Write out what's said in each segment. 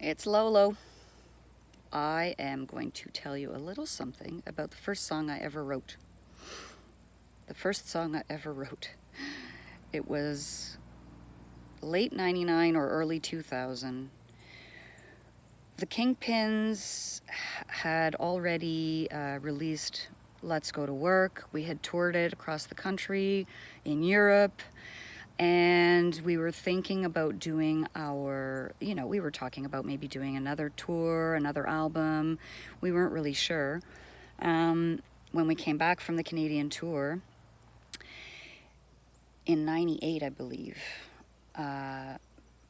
It's Lolo. I am going to tell you a little something about the first song I ever wrote. The first song I ever wrote. It was late 99 or early 2000. The Kingpins had already released Let's Go to Work. We had toured it across the country, in Europe, and we were thinking about doing we were talking about maybe doing another tour, another album. We weren't really sure. When we came back from the Canadian tour, in 98, I believe,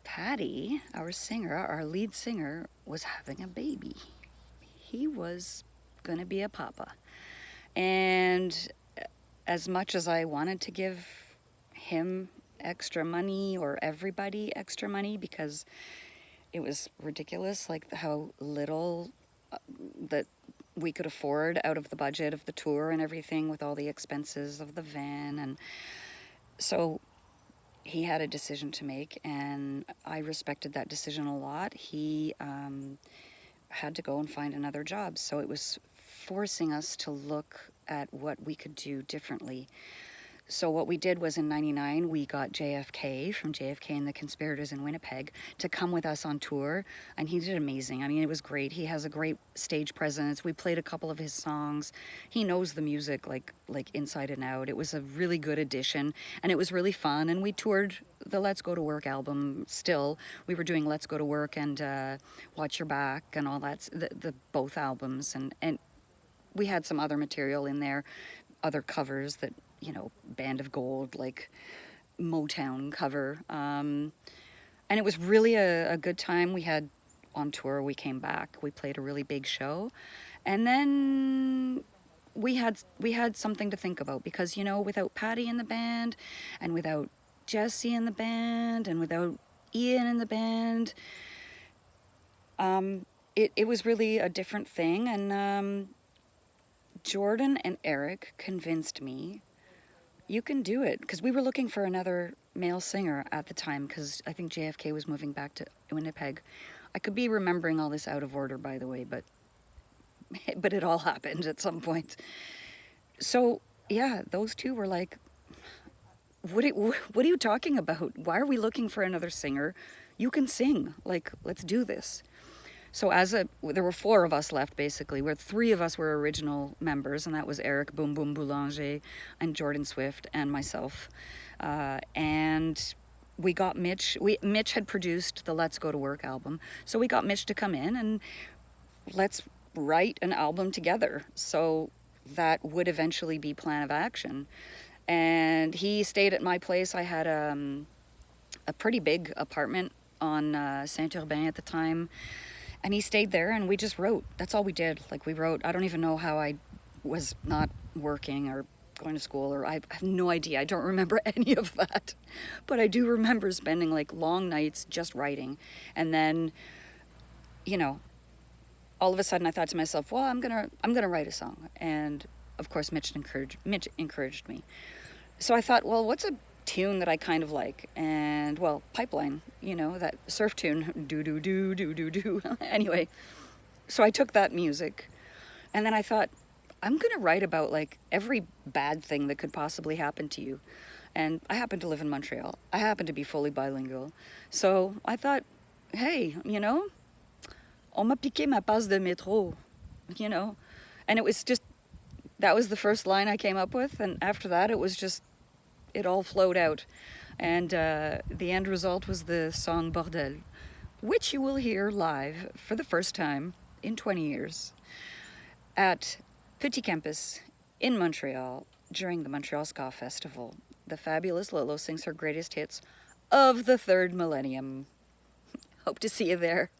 Patty, our singer, our lead singer, was having a baby. He was gonna be a papa. And as much as I wanted to give him extra money, or everybody extra money, because it was ridiculous, like how little that we could afford out of the budget of the tour and everything, with all the expenses of the van. And so he had a decision to make, and I respected that decision a lot. He had to go and find another job, so it was forcing us to look at what we could do differently. So what we did was, in 99, we got JFK from JFK and the Conspirators in Winnipeg to come with us on tour, and he did amazing. I mean, it was great. He has a great stage presence. We played a couple of his songs. He knows the music like inside and out. It was a really good addition, and it was really fun. And we toured the Let's Go to Work album still. We were doing Let's Go to Work and Watch Your Back and all that, the both albums, and we had some other material in there, other covers that, Band of Gold, like Motown cover. And it was really a good time. We had on tour, we came back, we played a really big show. And then we had something to think about, because, without Patty in the band, and without Jesse in the band, and without Ian in the band, it was really a different thing. And Jordan and Eric convinced me, you can do it, because we were looking for another male singer at the time, because I think JFK was moving back to Winnipeg. I could be remembering all this out of order, by the way, but it all happened at some point. So yeah, those two were like, what are you talking about? Why are we looking for another singer? You can sing. Like, let's do this. So there were four of us left, basically, where three of us were original members, and that was Eric Boom Boom Boulanger and Jordan Swift and myself. And we got Mitch. Mitch had produced the Let's Go to Work album, so we got Mitch to come in and let's write an album together. So that would eventually be Plan of Action. And he stayed at my place. I had a pretty big apartment on Saint-Urbain at the time. And he stayed there, and we just wrote. That's all we did. Like, we wrote. I don't even know how I was not working or going to school, or I have no idea. I don't remember any of that. But I do remember spending like long nights just writing. And then, all of a sudden I thought to myself, well, I'm gonna write a song. And of course Mitch encouraged me. So I thought, well, what's a tune that I kind of like? And, well, Pipeline, that surf tune, do do do do do do. Anyway, so I took that music, and then I thought, I'm gonna write about like every bad thing that could possibly happen to you. And I happen to live in Montreal. I happen to be fully bilingual. So I thought, hey, on m'a piqué ma passe de métro, and it was just, that was the first line I came up with. And after that, it all flowed out. And the end result was the song Bordel, which you will hear live for the first time in 20 years at Petit Campus in Montreal during the Montreal Skafest Festival. The fabulous Lolo sings her greatest hits of the third millennium. Hope to see you there.